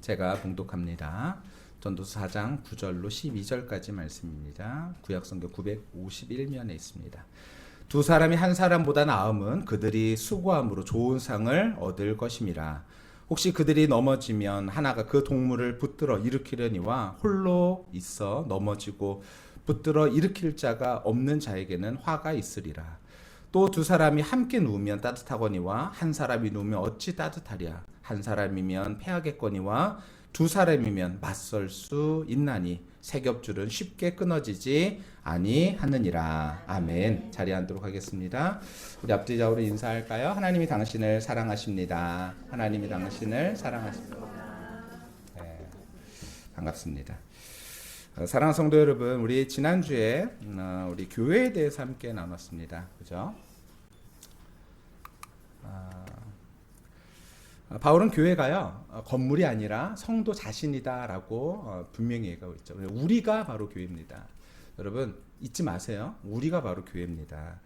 제가 봉독합니다. 전도서 4장 9절로 12절까지 말씀입니다. 구약성경 951면에 있습니다. 두 사람이 한 사람보다 나음은 그들이 수고함으로 좋은 상을 얻을 것임이라. 혹시 그들이 넘어지면 하나가 그 동물을 붙들어 일으키려니와 홀로 있어 넘어지고 붙들어 일으킬 자가 없는 자에게는 화가 있으리라. 또 두 사람이 함께 누우면 따뜻하거니와 한 사람이 누우면 어찌 따뜻하랴. 한 사람이면 패하겠거니와 두 사람이면 맞설 수 있나니 세 겹줄은 쉽게 끊어지지 아니하느니라. 아멘. 자리에 앉도록 하겠습니다. 우리 앞뒤적으로 인사할까요? 하나님이 당신을 사랑하십니다. 하나님이 당신을 사랑하십니다. 네, 반갑습니다. 사랑하는 성도 여러분, 우리 지난주에 우리 교회에 대해서 함께 나눴습니다. 그죠? 바울은 교회가요 건물이 아니라 성도 자신이다라고 분명히 얘기하고 있죠. 우리가 바로 교회입니다. 여러분 잊지 마세요. 우리가 바로 교회입니다.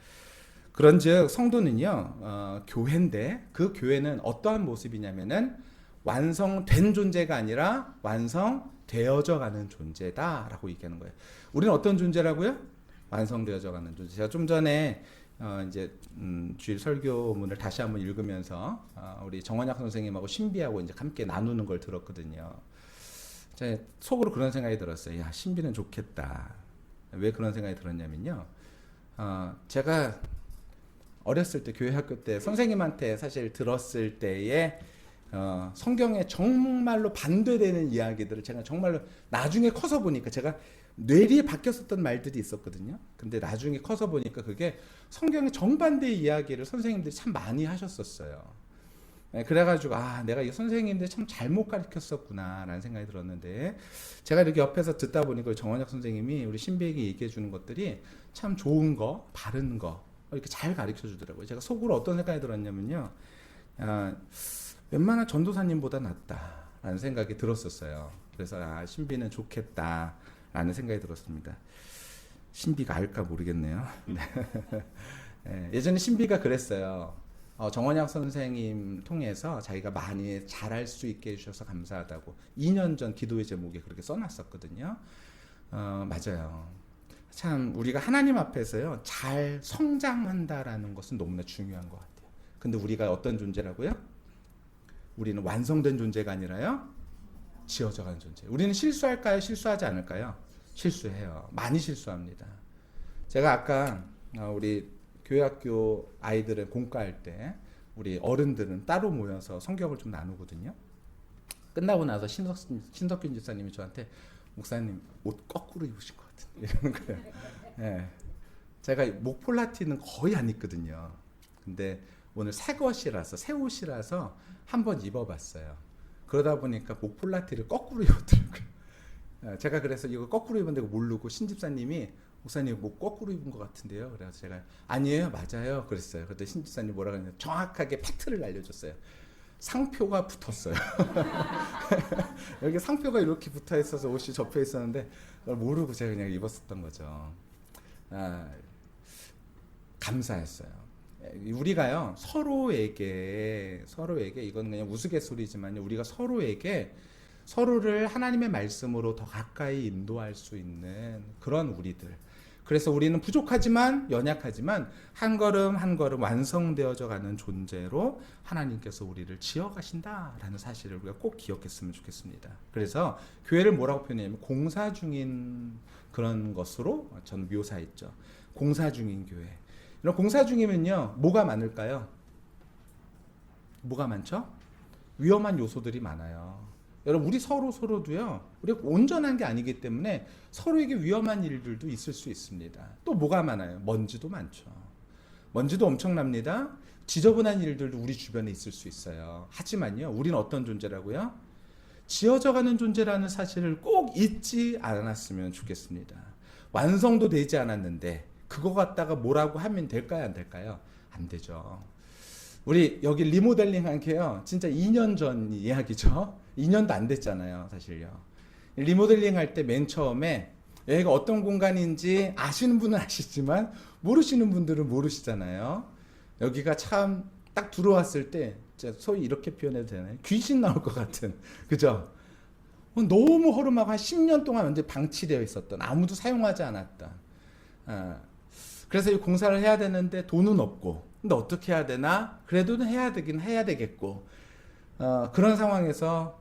그런즉 성도는요 교회인데 그 교회는 어떠한 모습이냐면은 완성된 존재가 아니라 완성되어져 가는 존재다라고 얘기하는 거예요. 우리는 어떤 존재라고요? 완성되어져 가는 존재. 제가 좀 전에 주일 설교문을 다시 한번 읽으면서 우리 정원약 선생님하고 신비하고 이제 함께 나누는 걸 들었거든요. 제 속으로 그런 생각이 들었어요. 야, 신비는 좋겠다. 왜 그런 생각이 들었냐면요. 제가 어렸을 때 교회 학교 때 선생님한테 사실 들었을 때에 성경에 정말로 반대되는 이야기들을 제가 정말로 나중에 커서 보니까 제가 뇌리에 박혔었던 말들이 있었거든요. 근데 나중에 커서 보니까 그게 성경의 정반대의 이야기를 선생님들이 참 많이 하셨었어요. 네, 그래가지고 내가 이 선생님들 참 잘못 가르쳤었구나 라는 생각이 들었는데 제가 이렇게 옆에서 듣다 보니까 정원혁 선생님이 우리 신비에게 얘기해 주는 것들이 참 좋은 거, 바른 거 이렇게 잘 가르쳐 주더라고요. 제가 속으로 어떤 생각이 들었냐면요. 웬만한 전도사님보다 낫다라는 생각이 들었었어요. 그래서 신비는 좋겠다 라는 생각이 들었습니다. 신비가 알까 모르겠네요. 네, 예전에 신비가 그랬어요. 정원약 선생님 통해서 자기가 많이 잘할 수 있게 해주셔서 감사하다고 2년 전 기도의 제목에 그렇게 써놨었거든요. 맞아요. 참 우리가 하나님 앞에서요 잘 성장한다라는 것은 너무나 중요한 것 같아요. 근데 우리가 어떤 존재라고요? 우리는 완성된 존재가 아니라요 지어져가는 존재. 우리는 실수할까요? 실수하지 않을까요? 실수해요. 많이 실수합니다. 제가 아까 우리 교회학교 아이들을 공과할 때 우리 어른들은 따로 모여서 성경을 좀 나누거든요. 끝나고 나서 신석균 집사님이 저한테 목사님 옷 거꾸로 입으신 것 같은데 이러는 거예요. 네. 제가 목폴라티는 거의 안 입거든요. 근데 오늘 새 옷이라서 한번 입어봤어요. 그러다 보니까 목폴라티를 거꾸로 입었더라고요. 제가 그래서 이거 거꾸로 입었는데 모르고 신집사님이 목사님 목 거꾸로 입은 것 같은데요. 그래서 제가 아니에요, 맞아요. 그랬어요. 그때 신집사님 뭐라 그랬냐면 정확하게 팩트를 알려줬어요. 상표가 붙었어요. 여기 상표가 이렇게 붙어 있어서 옷이 접혀 있었는데 그걸 모르고 제가 그냥 입었었던 거죠. 감사했어요. 우리가요 서로에게 이건 그냥 우스갯소리지만 우리가 서로를 하나님의 말씀으로 더 가까이 인도할 수 있는 그런 우리들. 그래서 우리는 부족하지만 연약하지만 한 걸음 한 걸음 완성되어져 가는 존재로 하나님께서 우리를 지어가신다라는 사실을 우리가 꼭 기억했으면 좋겠습니다. 그래서 교회를 뭐라고 표현하냐면 공사 중인 그런 것으로 저는 묘사했죠. 공사 중인 교회. 이런 공사 중이면요 뭐가 많을까요? 뭐가 많죠? 위험한 요소들이 많아요. 여러분 우리 서로도요 우리가 온전한 게 아니기 때문에 서로에게 위험한 일들도 있을 수 있습니다. 또 뭐가 많아요? 먼지도 많죠. 먼지도 엄청납니다. 지저분한 일들도 우리 주변에 있을 수 있어요. 하지만요 우리는 어떤 존재라고요? 지어져가는 존재라는 사실을 꼭 잊지 않았으면 좋겠습니다. 완성도 되지 않았는데 그거 갖다가 뭐라고 하면 될까요? 안 될까요? 안 되죠. 우리 여기 리모델링 한 게요 진짜 2년 전 이야기죠. 2년도 안 됐잖아요 사실요. 리모델링 할 때 맨 처음에 여기가 어떤 공간인지 아시는 분은 아시지만 모르시는 분들은 모르시잖아요. 여기가 참 딱 들어왔을 때 소위 이렇게 표현해도 되나요? 귀신 나올 것 같은, 그죠? 너무 허름하고 한 10년 동안 완전 방치되어 있었던, 아무도 사용하지 않았던. 그래서 이 공사를 해야 되는데 돈은 없고, 근데 어떻게 해야 되나? 그래도 해야 되긴 해야 되겠고, 그런 상황에서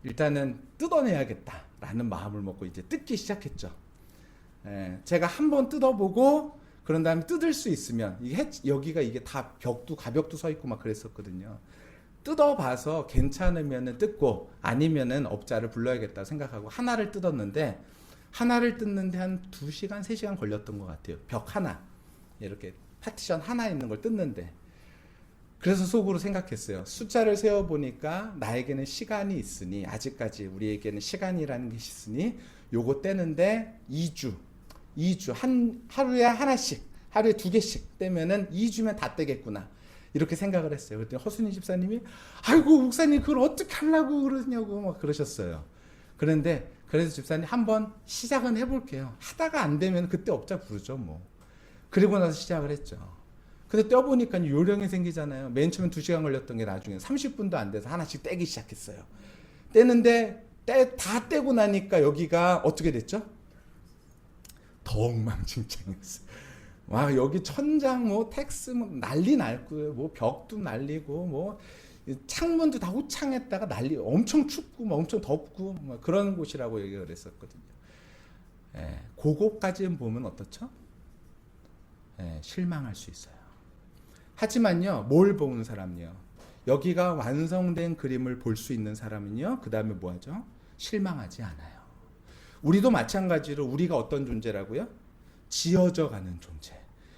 일단은 뜯어내야겠다라는 마음을 먹고 이제 뜯기 시작했죠. 제가 한번 뜯어보고 그런 다음에 뜯을 수 있으면, 여기가 이게 다 벽도 가벽도 서 있고 막 그랬었거든요. 뜯어봐서 괜찮으면은 뜯고 아니면은 업자를 불러야겠다 생각하고 하나를 뜯었는데, 하나를 뜯는데 한 2시간, 3시간 걸렸던 것 같아요. 벽 하나, 이렇게 파티션 하나 있는 걸 뜯는데. 그래서 속으로 생각했어요. 숫자를 세어보니까 나에게는 시간이 있으니, 아직까지 우리에게는 시간이라는 것이 있으니 요거 떼는데 2주 하루에 하나씩, 하루에 2개씩 떼면은 2주면 다 떼겠구나, 이렇게 생각을 했어요. 그랬더니 허순이 집사님이 아이고 목사님 그걸 어떻게 하려고 그러냐고 막 그러셨어요. 그런데 그래서 집사님 한번 시작은 해볼게요. 하다가 안 되면 그때 업자 부르죠 뭐. 그리고 나서 시작을 했죠. 근데 떼어보니까 요령이 생기잖아요. 맨 처음에 2시간 걸렸던 게 나중에 30분도 안 돼서 하나씩 떼기 시작했어요. 떼는데 다 떼고 나니까 여기가 어떻게 됐죠? 더 엉망진창이었어요. 와, 여기 천장 뭐 텍스 뭐 난리 날고요. 뭐 벽도 날리고 뭐 창문도 다 호창했다가 난리, 엄청 춥고 뭐 엄청 덥고 뭐 그런 곳이라고 얘기를 했었거든요. 그거까지는 보면 어떻죠? 실망할 수 있어요. 하지만요, 뭘 보는 사람요? 여기가 완성된 그림을 볼 수 있는 사람은요, 그 다음에 뭐 하죠? 실망하지 않아요. 우리도 마찬가지로 우리가 어떤 존재라고요? 지어져 가는 존재.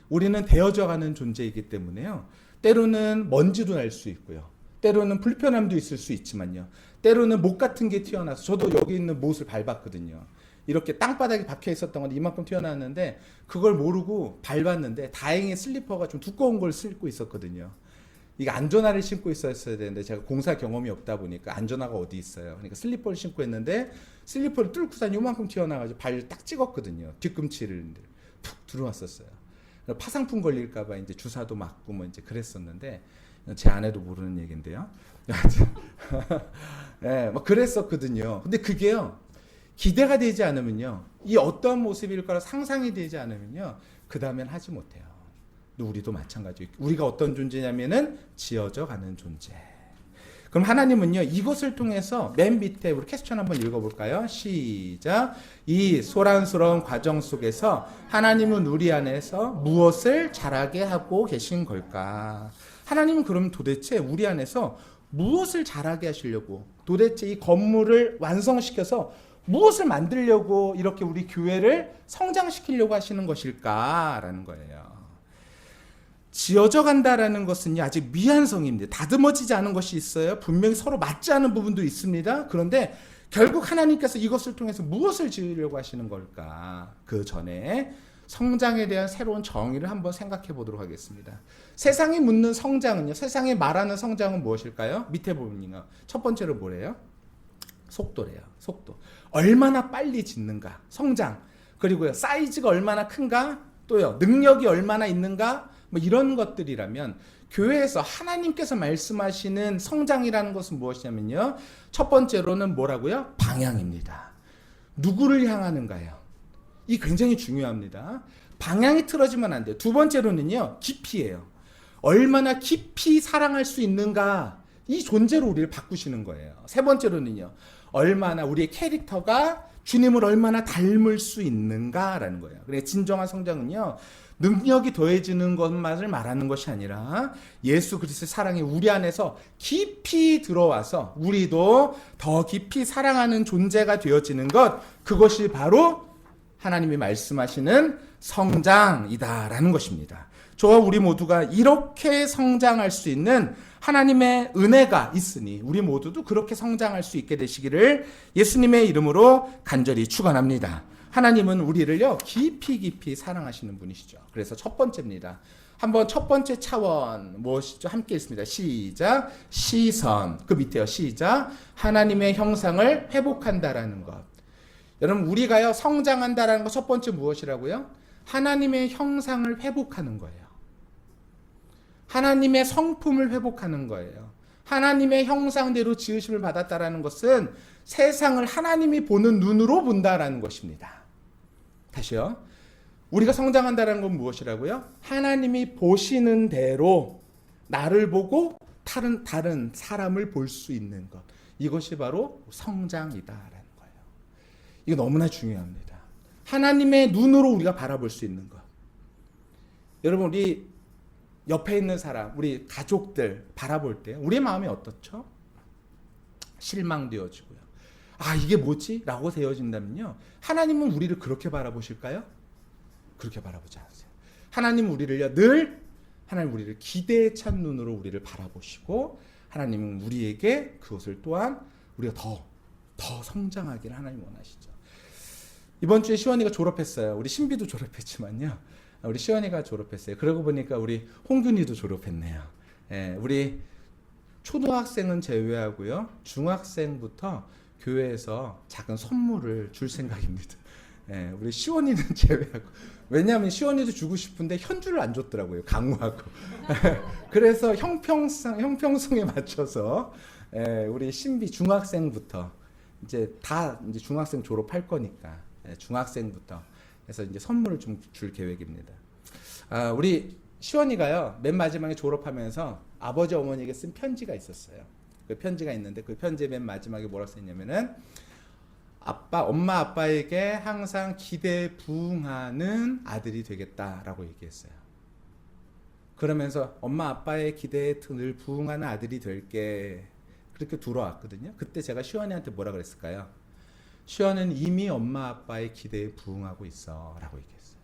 우리는 되어져 가는 존재이기 때문에요. 때로는 먼지도 날 수 있고요. 때로는 불편함도 있을 수 있지만요. 때로는 못 같은 게 튀어나와서, 저도 여기 있는 못을 밟았거든요. 이렇게 땅바닥에 박혀 있었던 건데 이만큼 튀어나왔는데 그걸 모르고 밟았는데 다행히 슬리퍼가 좀 두꺼운 걸 신고 있었거든요. 이게 안전화를 신고 있었어야 되는데 제가 공사 경험이 없다 보니까 안전화가 어디 있어요. 그러니까 슬리퍼를 신고 했는데 슬리퍼를 뚫고서 요만큼 튀어나와가지고 발을 딱 찍었거든요. 뒤꿈치를 푹 들어왔었어요. 파상풍 걸릴까봐 이제 주사도 맞고 뭐 이제 그랬었는데, 제 아내도 모르는 얘기인데요. 네, 막 그랬었거든요. 근데 그게요, 기대가 되지 않으면요, 이 어떤 모습일 거라 상상이 되지 않으면요, 그 다음엔 하지 못해요. 우리도 마찬가지. 우리가 어떤 존재냐면은 지어져 가는 존재. 그럼 하나님은요, 이것을 통해서 맨 밑에 우리 퀘스천 한번 읽어볼까요? 시작. 이 소란스러운 과정 속에서 하나님은 우리 안에서 무엇을 자라게 하고 계신 걸까? 하나님은 그럼 도대체 우리 안에서 무엇을 자라게 하시려고, 도대체 이 건물을 완성시켜서 무엇을 만들려고 이렇게 우리 교회를 성장시키려고 하시는 것일까라는 거예요. 지어져 간다라는 것은 아직 미완성입니다. 다듬어지지 않은 것이 있어요. 분명히 서로 맞지 않은 부분도 있습니다. 그런데 결국 하나님께서 이것을 통해서 무엇을 지으려고 하시는 걸까? 그 전에 성장에 대한 새로운 정의를 한번 생각해 보도록 하겠습니다. 세상이 묻는 성장은요, 세상이 말하는 성장은 무엇일까요? 밑에 보면요, 첫 번째로 뭐래요? 속도래요. 속도. 얼마나 빨리 짓는가? 성장. 그리고요, 사이즈가 얼마나 큰가? 또요, 능력이 얼마나 있는가? 뭐 이런 것들이라면, 교회에서 하나님께서 말씀하시는 성장이라는 것은 무엇이냐면요, 첫 번째로는 뭐라고요? 방향입니다. 누구를 향하는가요? 이 굉장히 중요합니다. 방향이 틀어지면 안 돼요. 두 번째로는요, 깊이예요. 얼마나 깊이 사랑할 수 있는가, 이 존재로 우리를 바꾸시는 거예요. 세 번째로는요, 얼마나 우리의 캐릭터가 주님을 얼마나 닮을 수 있는가라는 거예요. 그러니까 진정한 성장은요, 능력이 더해지는 것만을 말하는 것이 아니라 예수 그리스도의 사랑이 우리 안에서 깊이 들어와서 우리도 더 깊이 사랑하는 존재가 되어지는 것, 그것이 바로 하나님이 말씀하시는 성장이다라는 것입니다. 저와 우리 모두가 이렇게 성장할 수 있는 하나님의 은혜가 있으니 우리 모두도 그렇게 성장할 수 있게 되시기를 예수님의 이름으로 간절히 축원합니다. 하나님은 우리를요, 깊이 사랑하시는 분이시죠. 그래서 첫 번째입니다. 한번 첫 번째 차원 무엇이죠? 함께 읽습니다. 시작. 시선. 그 밑에요. 시작. 하나님의 형상을 회복한다라는 것. 여러분, 우리가요, 성장한다라는 것 첫 번째 무엇이라고요? 하나님의 형상을 회복하는 거예요. 하나님의 성품을 회복하는 거예요. 하나님의 형상대로 지으심을 받았다라는 것은 세상을 하나님이 보는 눈으로 본다라는 것입니다. 다시요. 우리가 성장한다는 건 무엇이라고요? 하나님이 보시는 대로 나를 보고 다른 사람을 볼 수 있는 것. 이것이 바로 성장이다라는 거예요. 이거 너무나 중요합니다. 하나님의 눈으로 우리가 바라볼 수 있는 것. 여러분, 우리 옆에 있는 사람, 우리 가족들 바라볼 때 우리의 마음이 어떻죠? 실망되어지고요. 아, 이게 뭐지? 라고 되어진다면요. 하나님은 우리를 그렇게 바라보실까요? 그렇게 바라보지 않으세요. 하나님은 우리를 기대에 찬 눈으로 우리를 바라보시고, 하나님은 우리에게 그것을 또한 우리가 더 성장하기를 하나님 원하시죠. 이번 주에 시원이가 졸업했어요. 우리 신비도 졸업했지만요. 우리 시원이가 졸업했어요. 그러고 보니까 우리 홍균이도 졸업했네요. 예, 우리 초등학생은 제외하고요. 중학생부터 교회에서 작은 선물을 줄 생각입니다. 예, 우리 시원이는 제외하고. 왜냐하면 시원이도 주고 싶은데 현주를 안 줬더라고요. 강우하고. 그래서 형평성에 맞춰서 우리 신비 중학생부터 이제 중학생 졸업할 거니까 중학생부터 해서 이제 선물을 좀 줄 계획입니다. 우리 시원이가요, 맨 마지막에 졸업하면서 아버지 어머니에게 쓴 편지가 있었어요. 그 편지가 있는데 그 편지 맨 마지막에 뭐라고 썼냐면은 엄마 아빠에게 항상 기대에 부응하는 아들이 되겠다라고 얘기했어요. 그러면서 엄마 아빠의 기대에 늘 부응하는 아들이 될게, 그렇게 들어왔거든요. 그때 제가 시원이한테 뭐라 그랬을까요? 시원은 이미 엄마 아빠의 기대에 부응하고 있어 라고 얘기했어요.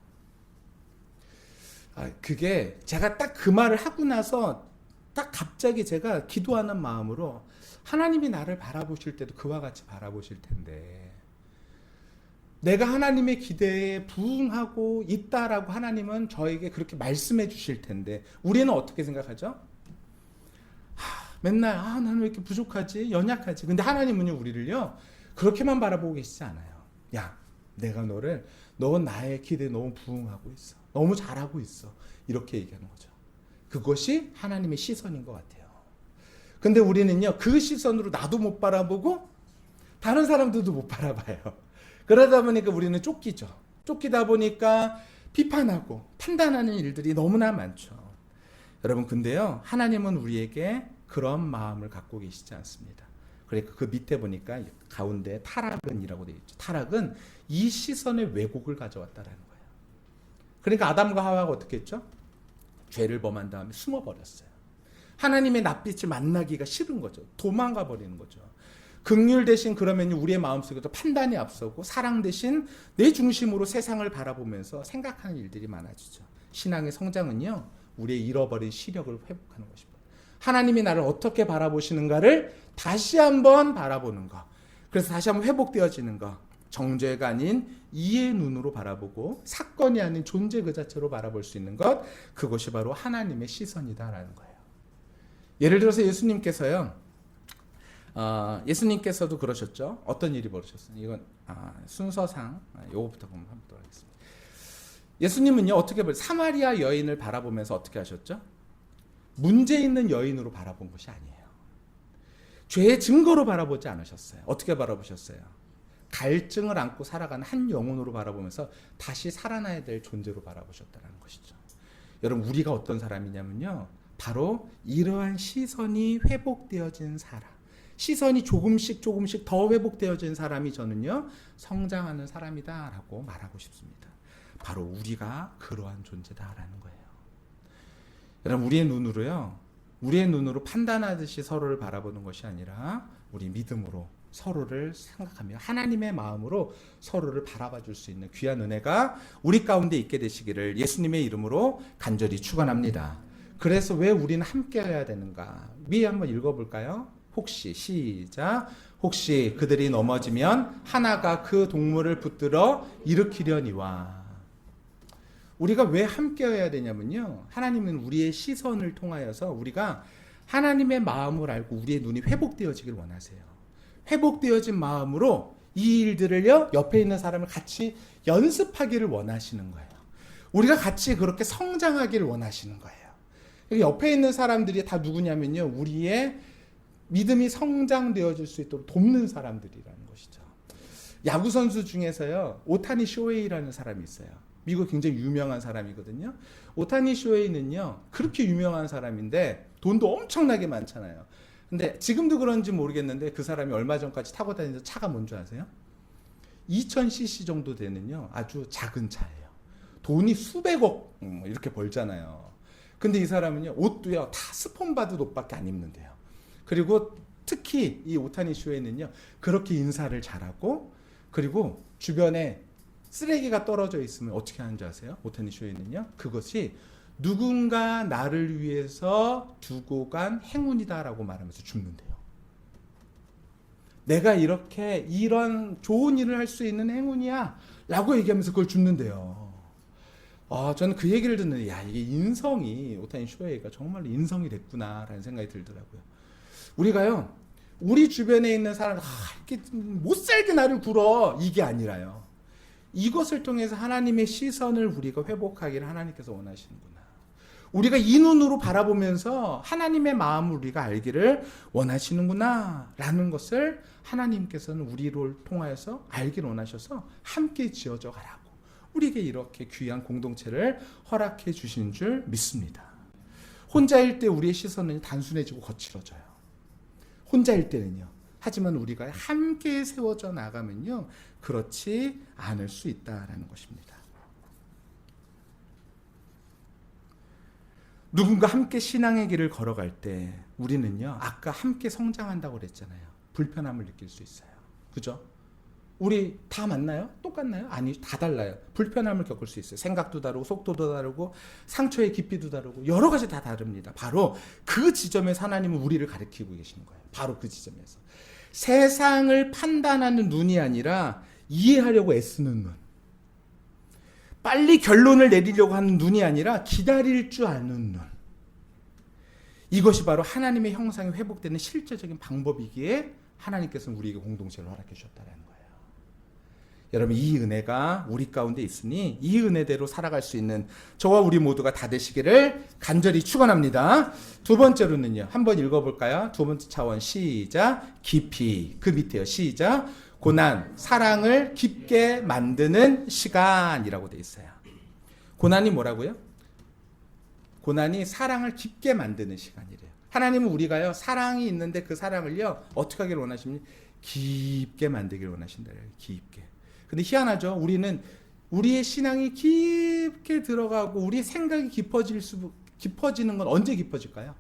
그게 제가 딱 그 말을 하고 나서 딱 갑자기 제가 기도하는 마음으로, 하나님이 나를 바라보실 때도 그와 같이 바라보실 텐데, 내가 하나님의 기대에 부응하고 있다라고 하나님은 저에게 그렇게 말씀해 주실 텐데, 우리는 어떻게 생각하죠? 맨날 나는 왜 이렇게 부족하지? 연약하지? 근데 하나님은요, 우리를요 그렇게만 바라보고 계시지 않아요. 야, 내가 너 나의 기대에 너무 부응하고 있어. 너무 잘하고 있어. 이렇게 얘기하는 거죠. 그것이 하나님의 시선인 것 같아요. 근데 우리는요, 그 시선으로 나도 못 바라보고 다른 사람들도 못 바라봐요. 그러다 보니까 우리는 쫓기죠. 쫓기다 보니까 비판하고 판단하는 일들이 너무나 많죠. 여러분, 근데요, 하나님은 우리에게 그런 마음을 갖고 계시지 않습니다. 그러니까 그 밑에 보니까 가운데 타락은이라고 되어 있죠. 타락은 이 시선의 왜곡을 가져왔다라는 거예요. 그러니까 아담과 하와가 어떻게 했죠? 죄를 범한 다음에 숨어버렸어요. 하나님의 낯빛을 만나기가 싫은 거죠. 도망가 버리는 거죠. 긍휼 대신 그러면 우리의 마음속에도 판단이 앞서고, 사랑 대신 내 중심으로 세상을 바라보면서 생각하는 일들이 많아지죠. 신앙의 성장은요, 우리의 잃어버린 시력을 회복하는 것입니다. 하나님이 나를 어떻게 바라보시는가를 다시 한번 바라보는 것. 그래서 다시 한번 회복되어지는 것. 정죄가 아닌 이해의 눈으로 바라보고, 사건이 아닌 존재 그 자체로 바라볼 수 있는 것. 그것이 바로 하나님의 시선이다라는 거예요. 예를 들어서 예수님께서도 그러셨죠. 어떤 일이 벌어졌어요? 이건 순서상 요거부터 한번 보도록 하겠습니다. 예수님은요, 어떻게 사마리아 여인을 바라보면서 어떻게 하셨죠? 문제 있는 여인으로 바라본 것이 아니에요. 죄의 증거로 바라보지 않으셨어요. 어떻게 바라보셨어요? 갈증을 안고 살아가는 한 영혼으로 바라보면서 다시 살아나야 될 존재로 바라보셨다는 것이죠. 여러분, 우리가 어떤 사람이냐면요, 바로 이러한 시선이 회복되어진 사람, 시선이 조금씩 더 회복되어진 사람이 저는요, 성장하는 사람이다라고 말하고 싶습니다. 바로 우리가 그러한 존재다라는 거예요. 여러분, 우리의 눈으로 판단하듯이 서로를 바라보는 것이 아니라 우리 믿음으로 서로를 생각하며 하나님의 마음으로 서로를 바라봐 줄 수 있는 귀한 은혜가 우리 가운데 있게 되시기를 예수님의 이름으로 간절히 축원합니다. 그래서 왜 우리는 함께 해야 되는가? 위에 한번 읽어볼까요? 혹시 시작. 혹시 그들이 넘어지면 하나가 그 동물을 붙들어 일으키려니와. 우리가 왜 함께 해야 되냐면요, 하나님은 우리의 시선을 통하여서 우리가 하나님의 마음을 알고 우리의 눈이 회복되어지길 원하세요. 회복되어진 마음으로 이 일들을요, 옆에 있는 사람을 같이 연습하기를 원하시는 거예요. 우리가 같이 그렇게 성장하기를 원하시는 거예요. 옆에 있는 사람들이 다 누구냐면요, 우리의 믿음이 성장되어질 수 있도록 돕는 사람들이라는 것이죠. 야구 선수 중에서요, 오타니 쇼헤이라는 사람이 있어요. 미국 굉장히 유명한 사람이거든요. 오타니 쇼헤이는요, 그렇게 유명한 사람인데 돈도 엄청나게 많잖아요. 근데 지금도 그런지 모르겠는데 그 사람이 얼마 전까지 타고 다니던 차가 뭔지 아세요? 2000cc 정도 되는요, 아주 작은 차예요. 돈이 수백억 이렇게 벌잖아요. 근데 이 사람은요, 옷도요, 다 스폰바드 옷밖에 안 입는데요. 그리고 특히 이 오타니 쇼헤이는요, 그렇게 인사를 잘하고, 그리고 주변에 쓰레기가 떨어져 있으면 어떻게 하는지 아세요? 오타니 쇼헤이는요, 그것이 누군가 나를 위해서 두고 간 행운이다라고 말하면서 줍는데요. 내가 이렇게 이런 좋은 일을 할 수 있는 행운이야 라고 얘기하면서 그걸 줍는데요. 저는 그 얘기를 듣는데, 야, 이게 인성이, 오타니 쇼헤이가 정말로 인성이 됐구나라는 생각이 들더라고요. 우리가요, 우리 주변에 있는 사람, 이렇게 못 살게 나를 굴어, 이게 아니라요. 이것을 통해서 하나님의 시선을 우리가 회복하기를 하나님께서 원하시는구나. 우리가 이 눈으로 바라보면서 하나님의 마음을 우리가 알기를 원하시는구나 라는 것을 하나님께서는 우리를 통하여서 알기를 원하셔서 함께 지어져 가라고 우리에게 이렇게 귀한 공동체를 허락해 주신 줄 믿습니다. 혼자일 때 우리의 시선은 단순해지고 거칠어져요. 혼자일 때는요. 하지만 우리가 함께 세워져 나가면요, 그렇지 않을 수 있다라는 것입니다. 누군가 함께 신앙의 길을 걸어갈 때 우리는요, 아까 함께 성장한다고 그랬잖아요. 불편함을 느낄 수 있어요. 그죠? 우리 다 맞나요? 똑같나요? 아니, 다 달라요. 불편함을 겪을 수 있어요. 생각도 다르고 속도도 다르고 상처의 깊이도 다르고 여러 가지 다 다릅니다. 바로 그 지점에서 하나님은 우리를 가르치고 계시는 거예요. 바로 그 지점에서. 세상을 판단하는 눈이 아니라 이해하려고 애쓰는 눈. 빨리 결론을 내리려고 하는 눈이 아니라 기다릴 줄 아는 눈. 이것이 바로 하나님의 형상이 회복되는 실제적인 방법이기에 하나님께서는 우리에게 공동체를 허락해 주셨다는 거예요. 여러분, 이 은혜가 우리 가운데 있으니 이 은혜대로 살아갈 수 있는 저와 우리 모두가 다 되시기를 간절히 축원합니다. 두 번째로는요, 한번 읽어볼까요? 두 번째 차원, 시작. 깊이, 그 밑에요. 시작. 고난, 사랑을 깊게 만드는 시간이라고 돼 있어요. 고난이 뭐라고요? 고난이 사랑을 깊게 만드는 시간이래요. 하나님은 우리가요, 사랑이 있는데 그 사랑을요, 어떻게 하기를 원하십니까? 깊게 만들기를 원하신다. 깊게. 근데 희한하죠. 우리는 우리의 신앙이 깊게 들어가고 우리의 생각이 깊어지는 건 언제 깊어질까요?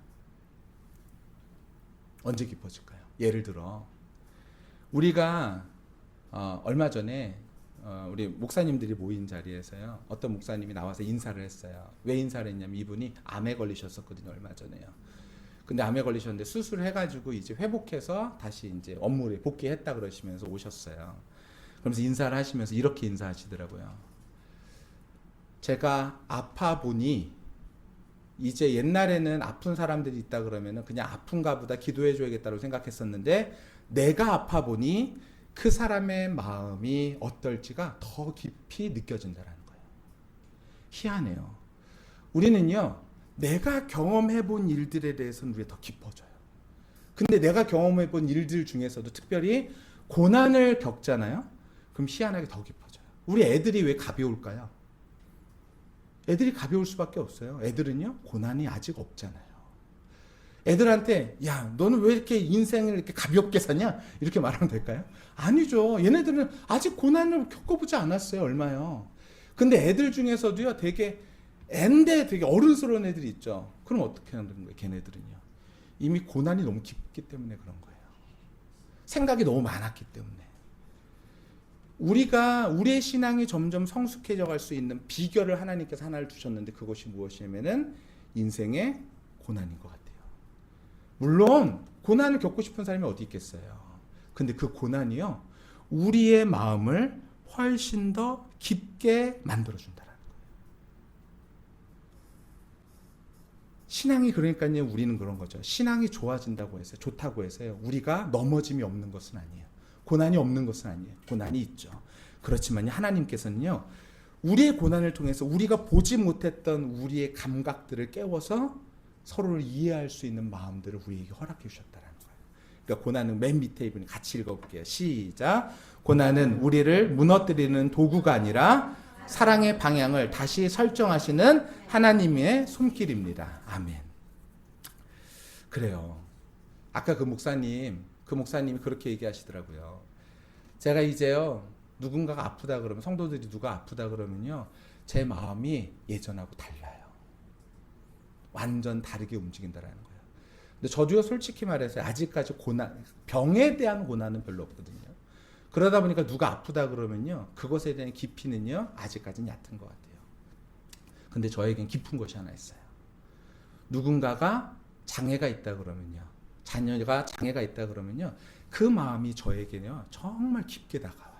언제 깊어질까요? 예를 들어 우리가 얼마 전에 우리 목사님들이 모인 자리에서요, 어떤 목사님이 나와서 인사를 했어요. 왜 인사를 했냐면 이분이 암에 걸리셨었거든요, 얼마 전에요. 근데 암에 걸리셨는데 수술을 해가지고 이제 회복해서 다시 이제 업무에 복귀했다 그러시면서 오셨어요. 그러면서 인사를 하시면서 이렇게 인사하시더라고요. 제가 아파 보니 이제 옛날에는 아픈 사람들이 있다 그러면은 그냥 아픈가 보다 기도해 줘야겠다고 생각했었는데 내가 아파 보니 그 사람의 마음이 어떨지가 더 깊이 느껴진다는 거예요. 희한해요. 우리는요, 내가 경험해 본 일들에 대해서는 우리가 더 깊어져요. 근데 내가 경험해 본 일들 중에서도 특별히 고난을 겪잖아요. 그럼 희한하게 더 깊어져요. 우리 애들이 왜 가벼울까요? 애들이 가벼울 수밖에 없어요. 애들은요, 고난이 아직 없잖아요. 애들한테 야, 너는 왜 이렇게 인생을 이렇게 가볍게 사냐? 이렇게 말하면 될까요? 아니죠. 얘네들은 아직 고난을 겪어보지 않았어요. 얼마요. 근데 애들 중에서도요, 되게 되게 어른스러운 애들이 있죠. 그럼 어떻게 하는 거예요? 걔네들은요, 이미 고난이 너무 깊기 때문에 그런 거예요. 생각이 너무 많았기 때문에. 우리가 우리의 신앙이 점점 성숙해져 갈 수 있는 비결을 하나님께서 하나를 주셨는데 그것이 무엇이냐면은 인생의 고난인 것 같아요. 물론 고난을 겪고 싶은 사람이 어디 있겠어요. 근데 그 고난이요, 우리의 마음을 훨씬 더 깊게 만들어준다는 거예요. 신앙이 그러니까요, 우리는 그런 거죠. 신앙이 좋아진다고 해서, 좋다고 해서요, 우리가 넘어짐이 없는 것은 아니에요. 고난이 없는 것은 아니에요. 고난이 있죠. 그렇지만 하나님께서는요, 우리의 고난을 통해서 우리가 보지 못했던 우리의 감각들을 깨워서 서로를 이해할 수 있는 마음들을 우리에게 허락해 주셨다는 거예요. 그러니까 고난은 맨 밑에 이분이 같이 읽어볼게요. 시작. 고난은 우리를 무너뜨리는 도구가 아니라 사랑의 방향을 다시 설정하시는 하나님의 손길입니다. 아멘. 그래요. 아까 그 목사님이 그렇게 얘기하시더라고요. 제가 이제요, 누군가가 아프다 그러면, 성도들이 누가 아프다 그러면요, 제 마음이 예전하고 달라요. 완전 다르게 움직인다라는 거예요. 근데 저도요, 솔직히 말해서 아직까지 병에 대한 고난은 별로 없거든요. 그러다 보니까 누가 아프다 그러면요, 그것에 대한 깊이는요, 아직까지는 얕은 것 같아요. 근데 저에겐 깊은 것이 하나 있어요. 누군가가 장애가 있다 그러면요, 자녀가 장애가 있다 그러면요, 그 마음이 저에게는요, 정말 깊게 다가와요.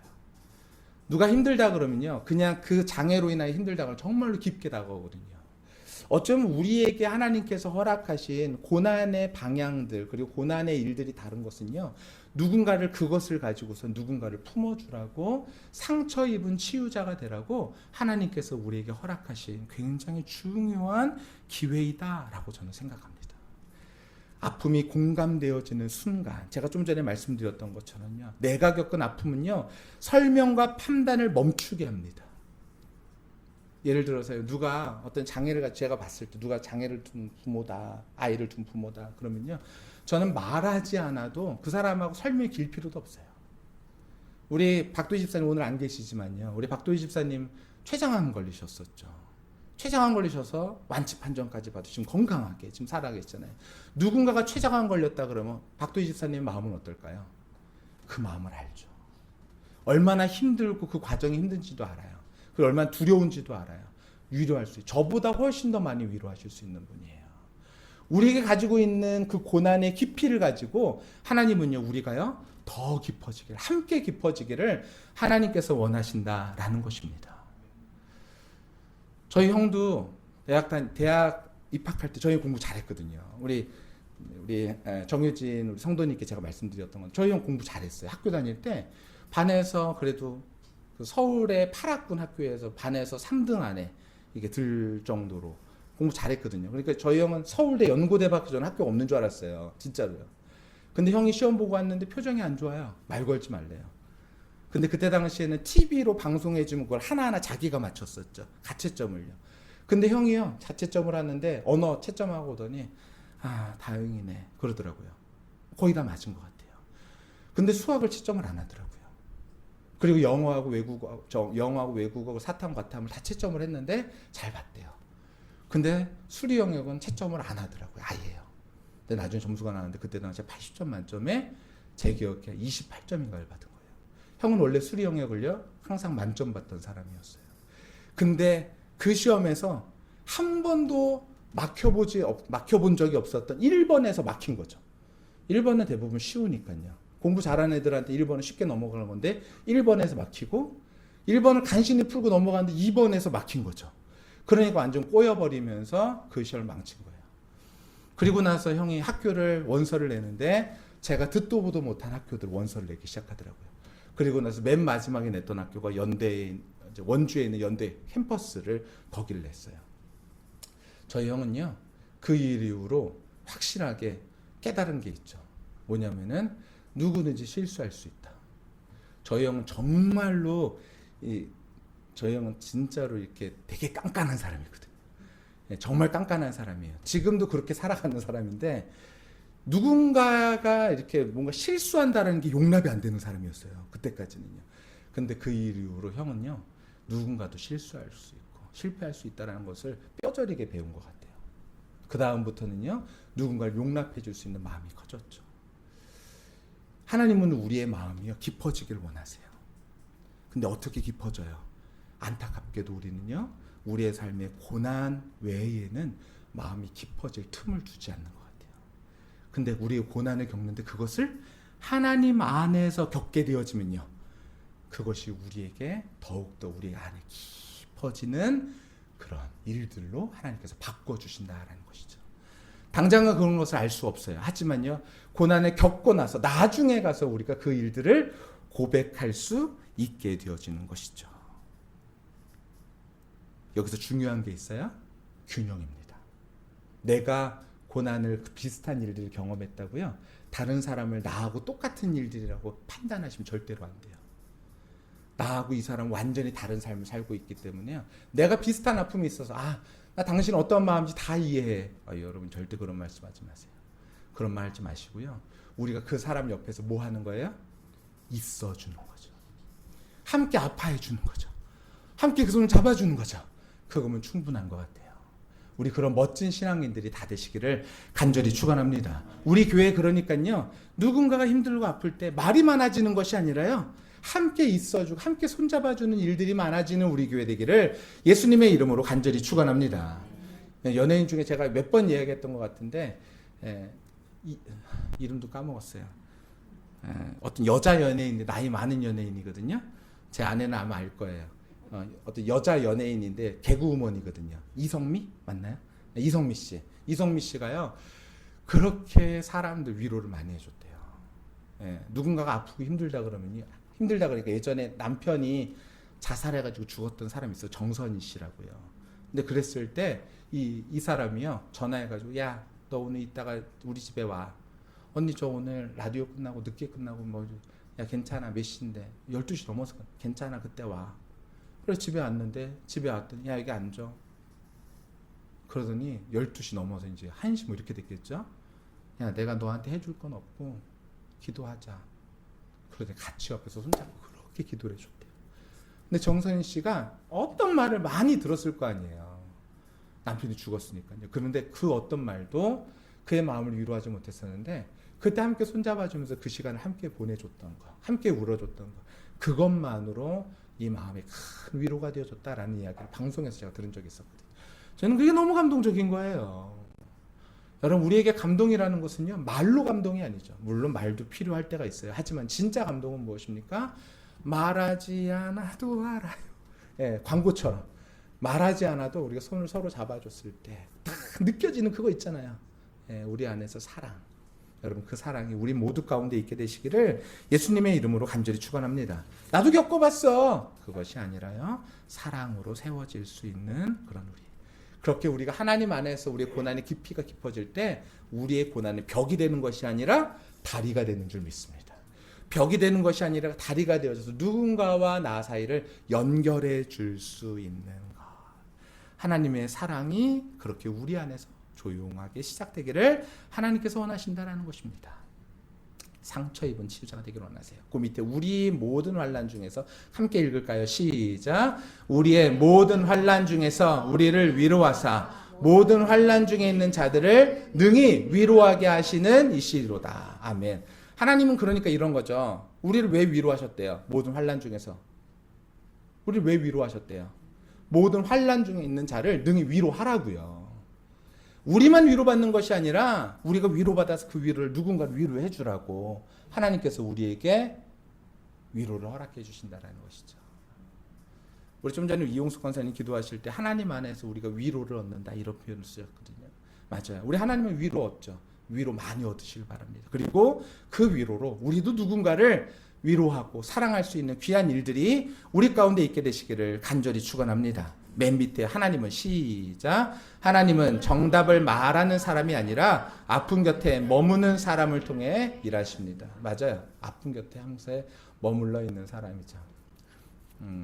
누가 힘들다 그러면요, 그냥 그 장애로 인하여 힘들다 그러면 정말로 깊게 다가오거든요. 어쩌면 우리에게 하나님께서 허락하신 고난의 방향들, 그리고 고난의 일들이 다른 것은요, 누군가를, 그것을 가지고서 누군가를 품어주라고, 상처 입은 치유자가 되라고 하나님께서 우리에게 허락하신 굉장히 중요한 기회이다라고 저는 생각합니다. 아픔이 공감되어지는 순간, 제가 좀 전에 말씀드렸던 것처럼요, 내가 겪은 아픔은요, 설명과 판단을 멈추게 합니다. 예를 들어서요, 누가 어떤 장애를, 제가 봤을 때 누가 장애를 둔 부모다, 아이를 둔 부모다 그러면요, 저는 말하지 않아도 그 사람하고 설명이 길 필요도 없어요. 우리 박도희 집사님 오늘 안 계시지만요, 우리 박도희 집사님 췌장암 걸리셨었죠. 췌장암 걸리셔서 완치 판정까지 받으 지금 건강하게 지금 살아계시잖아요. 누군가가 췌장암 걸렸다 그러면 박도희 집사님 마음은 어떨까요? 그 마음을 알죠. 얼마나 힘들고 그 과정이 힘든지도 알아요. 그리고 얼마나 두려운지도 알아요. 위로할 수 있어요. 저보다 훨씬 더 많이 위로하실 수 있는 분이에요. 우리에게 가지고 있는 그 고난의 깊이를 가지고 하나님은요, 우리가요, 더 깊어지기를, 함께 깊어지기를 하나님께서 원하신다라는 것입니다. 저희 형도 대학 입학할 때 저희 공부 잘했거든요. 우리 정유진 우리 성도님께 제가 말씀드렸던 건, 저희 형 공부 잘했어요. 학교 다닐 때 반에서 그래도 그 서울의 8학군 학교에서 반에서 3등 안에 이게 들 정도로 공부 잘했거든요. 그러니까 저희 형은 서울대 연고대 받기 전에 학교가 없는 줄 알았어요. 진짜로요. 근데 형이 시험 보고 왔는데 표정이 안 좋아요. 말 걸지 말래요. 근데 그때 당시에는 TV로 방송해주면 그걸 하나하나 자기가 맞췄었죠. 가채점을요. 근데 형이요, 자채점을 하는데 언어 채점하고 오더니, 아, 다행이네 그러더라고요. 거의 다 맞은 것 같아요. 근데 수학을 채점을 안 하더라고요. 그리고 영어하고 외국어 사탐 과탐을 다 채점을 했는데 잘 봤대요. 근데 수리 영역은 채점을 안 하더라고요. 아예요. 근데 나중에 점수가 나왔는데 그때 당시에 80점 만점에 제 기억에 28점인가를 받은 거예요. 형은 원래 수리 영역을요, 항상 만점 받던 사람이었어요. 근데 그 시험에서 한 번도 막혀본 적이 없었던 1번에서 막힌 거죠. 1번은 대부분 쉬우니까요. 공부 잘하는 애들한테 1번은 쉽게 넘어가는 건데 1번에서 막히고, 1번을 간신히 풀고 넘어가는데 2번에서 막힌 거죠. 그러니까 완전 꼬여버리면서 그 시험을 망친 거예요. 그리고 나서 형이 학교를 원서를 내는데 제가 듣도 보도 못한 학교들 원서를 내기 시작하더라고요. 그리고 나서 맨 마지막에 냈던 학교가 원주에 있는 연대 캠퍼스를 거기를 냈어요. 저희 형은요, 그 일 이후로 확실하게 깨달은 게 있죠. 뭐냐면은 누구든지 실수할 수 있다. 저희 형은 정말로 저희 형은 진짜로 이렇게 되게 깐깐한 사람이거든요. 정말 깐깐한 사람이에요. 지금도 그렇게 살아가는 사람인데, 누군가가 이렇게 뭔가 실수한다는 게 용납이 안 되는 사람이었어요. 그때까지는요. 근데 그 일 이후로 형은요, 누군가도 실수할 수 있고 실패할 수 있다는 것을 뼈저리게 배운 것 같아요. 그 다음부터는요, 누군가를 용납해 줄 수 있는 마음이 커졌죠. 하나님은 우리의 마음이요, 깊어지기를 원하세요. 근데 어떻게 깊어져요? 안타깝게도 우리는요, 우리의 삶의 고난 외에는 마음이 깊어질 틈을 두지 않는 것 같아요. 근데 우리의 고난을 겪는데 그것을 하나님 안에서 겪게 되어지면요, 그것이 우리에게 더욱더 우리 안에 깊어지는 그런 일들로 하나님께서 바꿔주신다라는 것이죠. 당장은 그런 것을 알 수 없어요. 하지만요, 고난을 겪고 나서 나중에 가서 우리가 그 일들을 고백할 수 있게 되어지는 것이죠. 여기서 중요한 게 있어요. 균형입니다. 내가 고난을 비슷한 일들을 경험했다고요? 다른 사람을 나하고 똑같은 일들이라고 판단하시면 절대로 안 돼요. 나하고 이 사람 완전히 다른 삶을 살고 있기 때문에요. 내가 비슷한 아픔이 있어서 나 당신 어떤 마음인지 다 이해해. 여러분 절대 그런 말씀하지 마세요. 그런 말 하지 마시고요. 우리가 그 사람 옆에서 뭐 하는 거예요? 있어주는 거죠. 함께 아파해 주는 거죠. 함께 그 손을 잡아주는 거죠. 그거면 충분한 것 같아요. 우리 그런 멋진 신앙인들이 다 되시기를 간절히 축원합니다. 우리 교회 그러니까요. 누군가가 힘들고 아플 때 말이 많아지는 것이 아니라요. 함께 있어주고 함께 손잡아주는 일들이 많아지는 우리 교회 되기를 예수님의 이름으로 간절히 축원합니다. 연예인 중에 제가 몇 번 이야기했던 것 같은데 이름도 까먹었어요. 어떤 여자 연예인인데 나이 많은 연예인이거든요. 제 아내는 아마 알 거예요. 어떤 여자 연예인인데 개그우먼이거든요. 이성미 맞나요? 이성미 씨. 이성미 씨가요. 그렇게 사람들 위로를 많이 해줬대요. 누군가가 아프고 힘들다 그러니까 예전에 남편이 자살해가지고 죽었던 사람이 있어요. 정선희 씨라고요. 근데 그랬을 때 이 사람이요 전화해가지고 야 너 오늘 이따가 우리 집에 와. 언니 저 오늘 라디오 끝나고 늦게 끝나고 야 괜찮아 몇 시인데 12시 넘어서 괜찮아 그때 와. 그래서 집에 왔는데 집에 왔더니 야 여기 앉아. 그러더니 12시 넘어서 이제 1시 뭐 이렇게 됐겠죠. 야 내가 너한테 해줄 건 없고 기도하자. 그러더니 같이 옆에서 손잡고 그렇게 기도를 해줬대요. 근데 정선희 씨가 어떤 말을 많이 들었을 거 아니에요. 남편이 죽었으니까요. 그런데 그 어떤 말도 그의 마음을 위로하지 못했었는데 그때 함께 손잡아주면서 그 시간을 함께 보내줬던 거, 함께 울어줬던 거, 그것만으로 이 마음에 큰 위로가 되어줬다라는 이야기를 방송에서 제가 들은 적이 있었거든요. 저는 그게 너무 감동적인 거예요. 여러분 우리에게 감동이라는 것은요 말로 감동이 아니죠. 물론 말도 필요할 때가 있어요. 하지만 진짜 감동은 무엇입니까? 말하지 않아도 알아요. 광고처럼 말하지 않아도 우리가 손을 서로 잡아줬을 때 딱 느껴지는 그거 있잖아요. 우리 안에서 사랑. 여러분 그 사랑이 우리 모두 가운데 있게 되시기를 예수님의 이름으로 간절히 축원합니다. 나도 겪어봤어. 그것이 아니라요 사랑으로 세워질 수 있는 그런 우리. 그렇게 우리가 하나님 안에서 우리의 고난의 깊이가 깊어질 때 우리의 고난이 벽이 되는 것이 아니라 다리가 되는 줄 믿습니다. 벽이 되는 것이 아니라 다리가 되어져서 누군가와 나 사이를 연결해 줄 수 있는 것. 하나님의 사랑이 그렇게 우리 안에서 조용하게 시작되기를 하나님께서 원하신다라는 것입니다. 상처 입은 치유자가 되기를 원하세요. 그 밑에 우리 모든 환난 중에서 함께 읽을까요? 시작. 우리의 모든 환난 중에서 우리를 위로하사 모든 환난 중에 있는 자들을 능히 위로하게 하시는 이시로다. 아멘. 하나님은 그러니까 이런 거죠. 우리를 왜 위로하셨대요? 모든 환난 중에서. 우리를 왜 위로하셨대요? 모든 환난 중에 있는 자를 능히 위로하라고요. 우리만 위로받는 것이 아니라 우리가 위로받아서 그 위로를 누군가를 위로해 주라고 하나님께서 우리에게 위로를 허락해 주신다라는 것이죠. 우리 좀 전에 이용숙 권사님 기도하실 때 하나님 안에서 우리가 위로를 얻는다 이런 표현을 쓰셨거든요. 맞아요. 우리 하나님은 위로 얻죠. 위로 많이 얻으시길 바랍니다. 그리고 그 위로로 우리도 누군가를 위로하고 사랑할 수 있는 귀한 일들이 우리 가운데 있게 되시기를 간절히 축원합니다. 맨 밑에 하나님은 시작. 하나님은 정답을 말하는 사람이 아니라 아픈 곁에 머무는 사람을 통해 일하십니다. 맞아요. 아픈 곁에 항상 머물러 있는 사람이죠.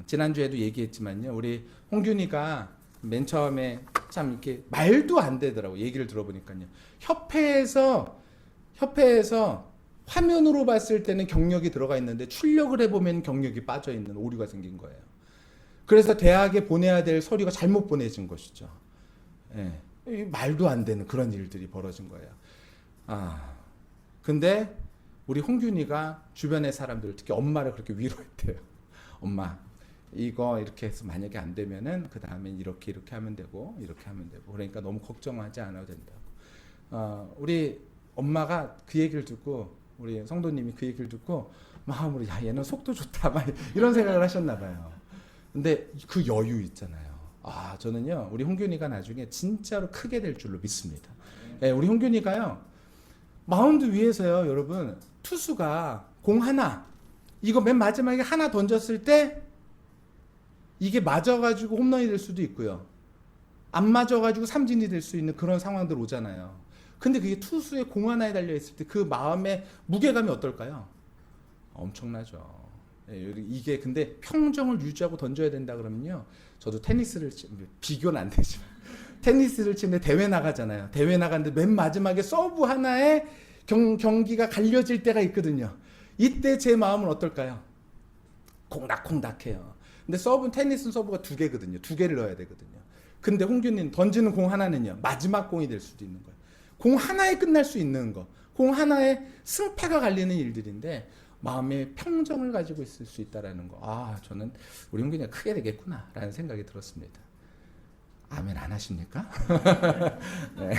지난주에도 얘기했지만요. 우리 홍균이가 맨 처음에 참 이렇게 말도 안 되더라고. 얘기를 들어보니까요. 협회에서 화면으로 봤을 때는 경력이 들어가 있는데 출력을 해보면 경력이 빠져 있는 오류가 생긴 거예요. 그래서 대학에 보내야 될 서류가 잘못 보내진 것이죠. 말도 안 되는 그런 일들이 벌어진 거예요. 근데 우리 홍균이가 주변의 사람들, 특히 엄마를 그렇게 위로했대요. 엄마, 이거 이렇게 해서 만약에 안 되면은 그 다음엔 이렇게 하면 되고 이렇게 하면 되고 그러니까 너무 걱정하지 않아도 된다고. 우리 엄마가 그 얘기를 듣고 우리 성도님이 그 얘기를 듣고 마음으로 야 얘는 속도 좋다 막 이런 생각을 하셨나 봐요. 근데 그 여유 있잖아요. 저는요 우리 홍균이가 나중에 진짜로 크게 될 줄로 믿습니다. 우리 홍균이가요 마운드 위에서요 여러분 투수가 공 하나 이거 맨 마지막에 하나 던졌을 때 이게 맞아가지고 홈런이 될 수도 있고요. 안 맞아가지고 삼진이 될 수 있는 그런 상황들 오잖아요. 근데 그게 투수의 공 하나에 달려 있을 때 그 마음의 무게감이 어떨까요? 엄청나죠. 예, 이게 근데 평정을 유지하고 던져야 된다 그러면요. 저도 테니스를 비교는 안 되지만 테니스를 치는데 대회 나가잖아요. 대회 나가는데 맨 마지막에 서브 하나에 경기가 갈려질 때가 있거든요. 이때 제 마음은 어떨까요? 콩닥콩닥해요. 근데 테니스는 서브가 2개거든요. 2개를 넣어야 되거든요. 근데 홍규님 던지는 공 하나는요. 마지막 공이 될 수도 있는 거예요. 공 하나에 끝날 수 있는 거. 공 하나에 승패가 갈리는 일들인데 마음의 평정을 가지고 있을 수 있다라는 거. 저는 우리 홍규님이 크게 되겠구나라는 생각이 들었습니다. 아멘 안 하십니까? 네.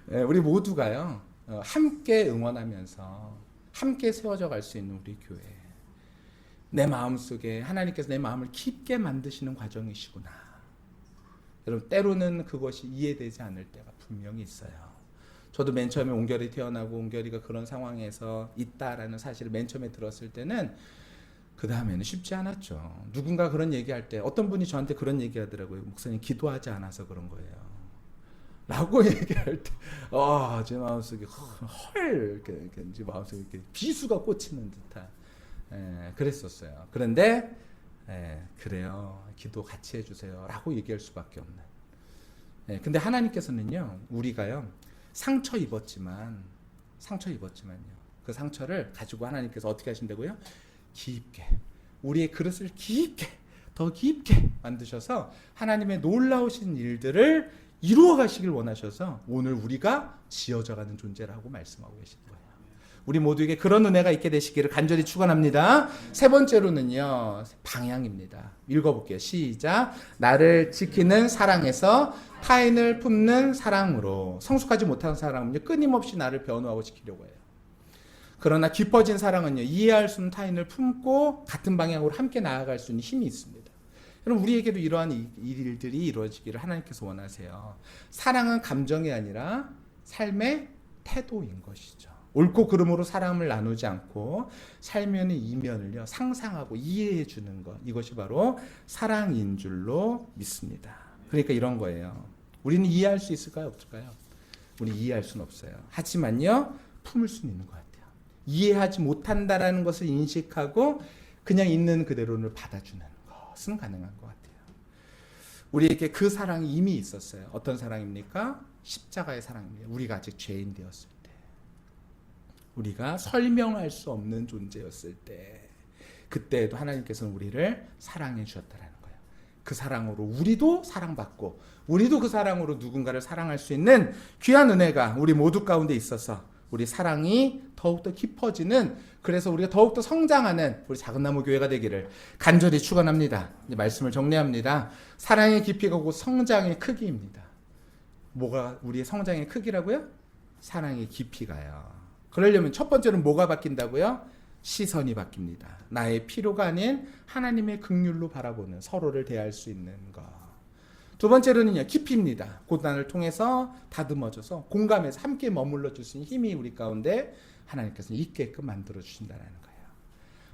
네, 우리 모두가요. 함께 응원하면서 함께 세워져 갈 수 있는 우리 교회. 내 마음속에 하나님께서 내 마음을 깊게 만드시는 과정이시구나. 여러분 때로는 그것이 이해되지 않을 때가 분명히 있어요. 저도 맨 처음에 옹결이 태어나고 옹결이가 그런 상황에서 있다라는 사실을 맨 처음에 들었을 때는 그 다음에는 쉽지 않았죠. 누군가 그런 얘기할 때 어떤 분이 저한테 그런 얘기하더라고요. 목사님 기도하지 않아서 그런 거예요. 라고 얘기할 때, 제 마음속에 이렇게 제 마음속에 이렇게 비수가 꽂히는 듯한, 그랬었어요. 그런데, 그래요. 기도 같이 해주세요. 라고 얘기할 수밖에 없는. 근데 하나님께서는요, 우리가요, 상처 입었지만요, 그 상처를 가지고 하나님께서 어떻게 하신다고요? 깊게, 우리의 그릇을 더 깊게 만드셔서 하나님의 놀라우신 일들을 이루어 가시길 원하셔서 오늘 우리가 지어져 가는 존재라고 말씀하고 계신 거예요. 우리 모두에게 그런 은혜가 있게 되시기를 간절히 축원합니다. 세 번째로는요, 방향입니다. 읽어볼게요. 시작. 나를 지키는 사랑에서 타인을 품는 사랑으로. 성숙하지 못한 사랑은요, 끊임없이 나를 변호하고 지키려고 해요. 그러나 깊어진 사랑은요, 이해할 수 있는 타인을 품고 같은 방향으로 함께 나아갈 수 있는 힘이 있습니다. 여러분 우리에게도 이러한 일들이 이루어지기를 하나님께서 원하세요. 사랑은 감정이 아니라 삶의 태도인 것이죠. 옳고 그름으로 사람을 나누지 않고 삶의 이면을요 상상하고 이해해 주는 것, 이것이 바로 사랑인 줄로 믿습니다. 그러니까 이런 거예요. 우리는 이해할 수 있을까요? 없을까요? 우리 이해할 수는 없어요. 하지만요 품을 수는 있는 것 같아요. 이해하지 못한다라는 것을 인식하고 그냥 있는 그대로를 받아주는 것은 가능한 것 같아요. 우리에게 그 사랑이 이미 있었어요. 어떤 사랑입니까? 십자가의 사랑입니다. 우리가 아직 죄인 되었을 때, 우리가 설명할 수 없는 존재였을 때, 그때에도 하나님께서는 우리를 사랑해 주셨다는 거예요. 그 사랑으로 우리도 사랑받고 우리도 그 사랑으로 누군가를 사랑할 수 있는 귀한 은혜가 우리 모두 가운데 있어서 우리 사랑이 더욱더 깊어지는, 그래서 우리가 더욱더 성장하는 우리 작은나무 교회가 되기를 간절히 축원합니다. 이제 말씀을 정리합니다. 사랑의 깊이가 곧 성장의 크기입니다. 뭐가 우리의 성장의 크기라고요? 사랑의 깊이가요. 그러려면 첫 번째는 뭐가 바뀐다고요? 시선이 바뀝니다. 나의 필요가 아닌 하나님의 긍휼로 바라보는, 서로를 대할 수 있는 것. 두 번째로는요, 깊이입니다. 고난을 통해서 다듬어져서 공감해서 함께 머물러 줄 수 있는 힘이 우리 가운데 하나님께서 있게끔 만들어 주신다는 거예요.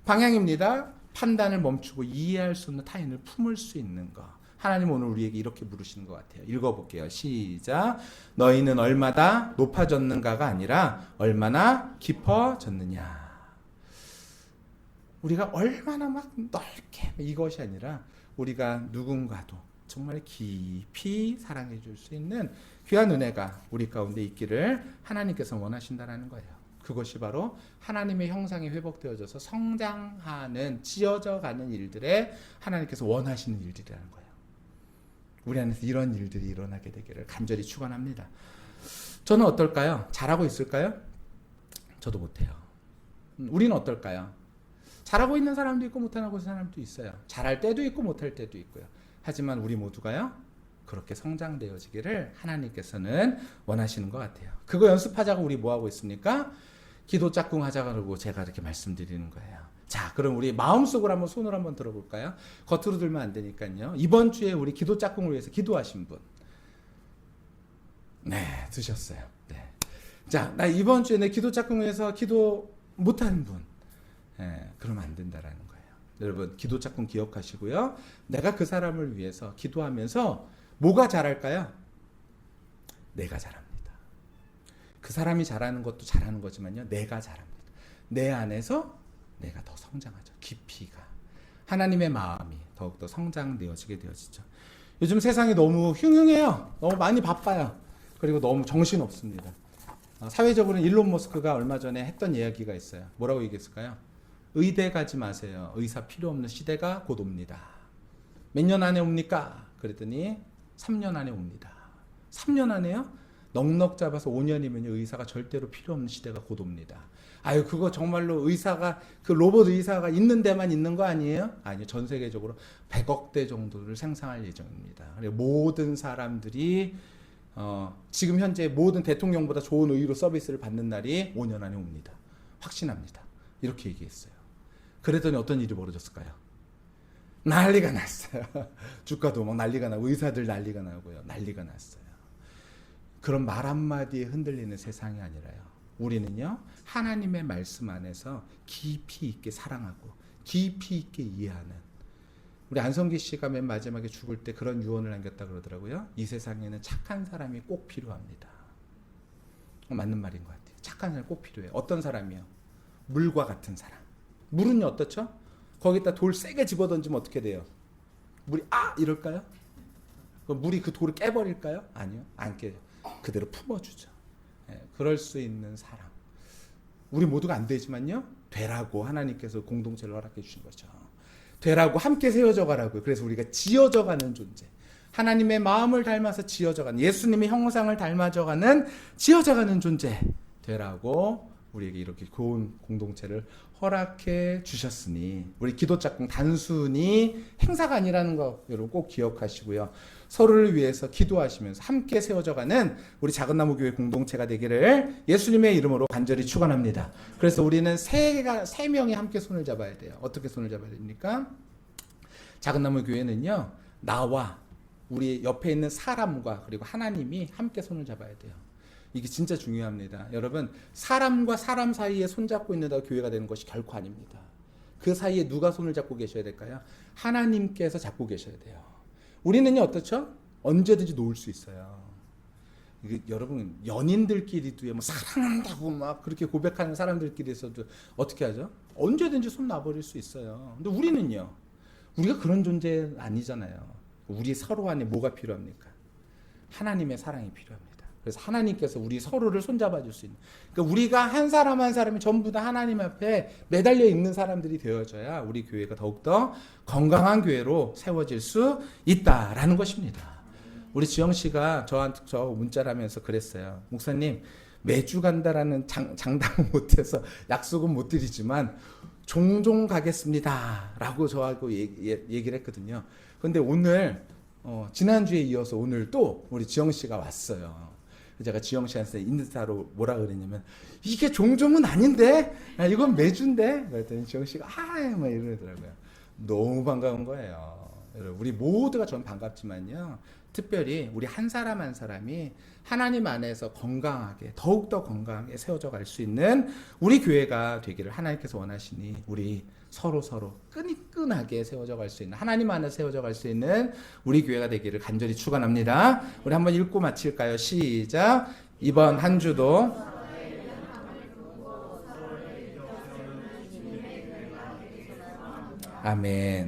방향입니다. 판단을 멈추고 이해할 수 있는 타인을 품을 수 있는 것. 하나님 오늘 우리에게 이렇게 물으시는 것 같아요. 읽어볼게요. 시작. 너희는 얼마나 높아졌는가가 아니라 얼마나 깊어졌느냐. 우리가 얼마나 막 넓게, 이것이 아니라 우리가 누군가도 정말 깊이 사랑해 줄 수 있는 귀한 은혜가 우리 가운데 있기를 하나님께서 원하신다는 거예요. 그것이 바로 하나님의 형상이 회복되어져서 성장하는, 지어져 가는 일들에 하나님께서 원하시는 일들이라는 거예요. 우리 안에서 이런 일들이 일어나게 되기를 간절히 축원합니다. 저는 어떨까요? 잘하고 있을까요? 저도 못해요. 우리는 어떨까요? 잘하고 있는 사람도 있고 못하고 있는 사람도 있어요. 잘할 때도 있고 못할 때도 있고요. 하지만 우리 모두가요, 그렇게 성장되어지기를 하나님께서는 원하시는 것 같아요. 그거 연습하자고 우리 뭐 하고 있습니까? 기도 짝꿍 하자고 제가 이렇게 말씀드리는 거예요. 자, 그럼 우리 마음속으로 한번 손을 한번 들어볼까요? 겉으로 들면 안 되니까요. 이번 주에 우리 기도 짝꿍을 위해서 기도하신 분. 네, 드셨어요. 네. 자, 나 이번 주에 내 기도 짝꿍을 위해서 기도 못하는 분. 네, 그러면 안 된다라는 거예요. 여러분, 기도 짝꿍 기억하시고요. 내가 그 사람을 위해서 기도하면서 뭐가 잘할까요? 내가 잘합니다. 그 사람이 잘하는 것도 잘하는 거지만요, 내가 잘합니다. 내 안에서 내가 더 성장하죠. 깊이가. 하나님의 마음이 더욱더 성장되어지게 되어지죠. 요즘 세상이 너무 흉흉해요. 너무 많이 바빠요. 그리고 너무 정신없습니다. 사회적으로는 일론 머스크가 얼마 전에 했던 이야기가 있어요. 뭐라고 얘기했을까요? 의대 가지 마세요. 의사 필요 없는 시대가 곧 옵니다. 몇 년 안에 옵니까? 그랬더니 3년 안에 옵니다. 3년 안에요? 넉넉 잡아서 5년이면 의사가 절대로 필요 없는 시대가 곧 옵니다. 아유, 그거 정말로 의사가, 그 로봇 의사가 있는 데만 있는 거 아니에요? 아니요. 전 세계적으로 100억 대 정도를 생산할 예정입니다. 그리고 모든 사람들이 지금 현재 모든 대통령보다 좋은 의료 서비스를 받는 날이 5년 안에 옵니다. 확신합니다. 이렇게 얘기했어요. 그랬더니 어떤 일이 벌어졌을까요? 난리가 났어요. 주가도 막 난리가 나고 의사들 난리가 나고요. 난리가 났어요. 그런 말 한마디에 흔들리는 세상이 아니라요. 우리는요, 하나님의 말씀 안에서 깊이 있게 사랑하고 깊이 있게 이해하는, 우리 안성기 씨가 맨 마지막에 죽을 때 그런 유언을 남겼다 그러더라고요. 이 세상에는 착한 사람이 꼭 필요합니다. 맞는 말인 것 같아요. 착한 사람이 꼭 필요해요. 어떤 사람이요? 물과 같은 사람. 물은요, 어떻죠? 거기다 돌 세게 집어던지면 어떻게 돼요? 물이 이럴까요? 물이 그 돌을 깨버릴까요? 아니요, 안 깨요. 그대로 품어주죠. 그럴 수 있는 사람. 우리 모두가 안 되지만요, 되라고 하나님께서 공동체를 허락해 주신 거죠. 되라고, 함께 세워져 가라고요. 그래서 우리가 지어져 가는 존재, 하나님의 마음을 닮아서 지어져 가는, 예수님의 형상을 닮아져 가는, 지어져 가는 존재 되라고 우리에게 이렇게 좋은 공동체를 허락해 주셨으니, 우리 기도 짝꿍 단순히 행사가 아니라는 거 여러분 꼭 기억하시고요. 서로를 위해서 기도하시면서 함께 세워져가는 우리 작은나무교회 공동체가 되기를 예수님의 이름으로 간절히 축원합니다. 그래서 우리는 세 명이 함께 손을 잡아야 돼요. 어떻게 손을 잡아야 됩니까? 작은나무교회는요, 나와 우리 옆에 있는 사람과 그리고 하나님이 함께 손을 잡아야 돼요. 이게 진짜 중요합니다. 여러분, 사람과 사람 사이에 손잡고 있는다고 교회가 되는 것이 결코 아닙니다. 그 사이에 누가 손을 잡고 계셔야 될까요? 하나님께서 잡고 계셔야 돼요. 우리는요, 어떻죠? 언제든지 놓을 수 있어요. 이게 여러분, 연인들끼리도요, 뭐 사랑한다고 막 그렇게 고백하는 사람들끼리서도 어떻게 하죠? 언제든지 손 놔버릴 수 있어요. 근데 우리는요, 우리가 그런 존재 아니잖아요. 우리 서로 안에 뭐가 필요합니까? 하나님의 사랑이 필요합니다. 그래서 하나님께서 우리 서로를 손잡아 줄 수 있는, 그러니까 우리가 한 사람 한 사람이 전부 다 하나님 앞에 매달려 있는 사람들이 되어져야 우리 교회가 더욱더 건강한 교회로 세워질 수 있다라는 것입니다. 우리 지영 씨가 저 문자를 하면서 그랬어요. 목사님, 매주 간다라는 장담은 못해서 약속은 못 드리지만 종종 가겠습니다 라고 저하고 얘기를 했거든요. 그런데 오늘 지난주에 이어서 오늘 또 우리 지영 씨가 왔어요. 제가 지영 씨한테 인스타로 뭐라 그랬냐면, 이게 종종은 아닌데, 이건 매주인데, 그랬더니 지영 씨가 막 이러더라고요. 너무 반가운 거예요. 여러분, 우리 모두가 전 반갑지만요, 특별히 우리 한 사람 한 사람이 하나님 안에서 건강하게, 더욱더 건강하게 세워져 갈 수 있는 우리 교회가 되기를 하나님께서 원하시니, 우리 서로 끈끈하게 세워져 갈 수 있는, 하나님 안에 세워져 갈 수 있는 우리 교회가 되기를 간절히 축원합니다. 우리 한번 읽고 마칠까요? 시작. 이번 한 주도 아멘.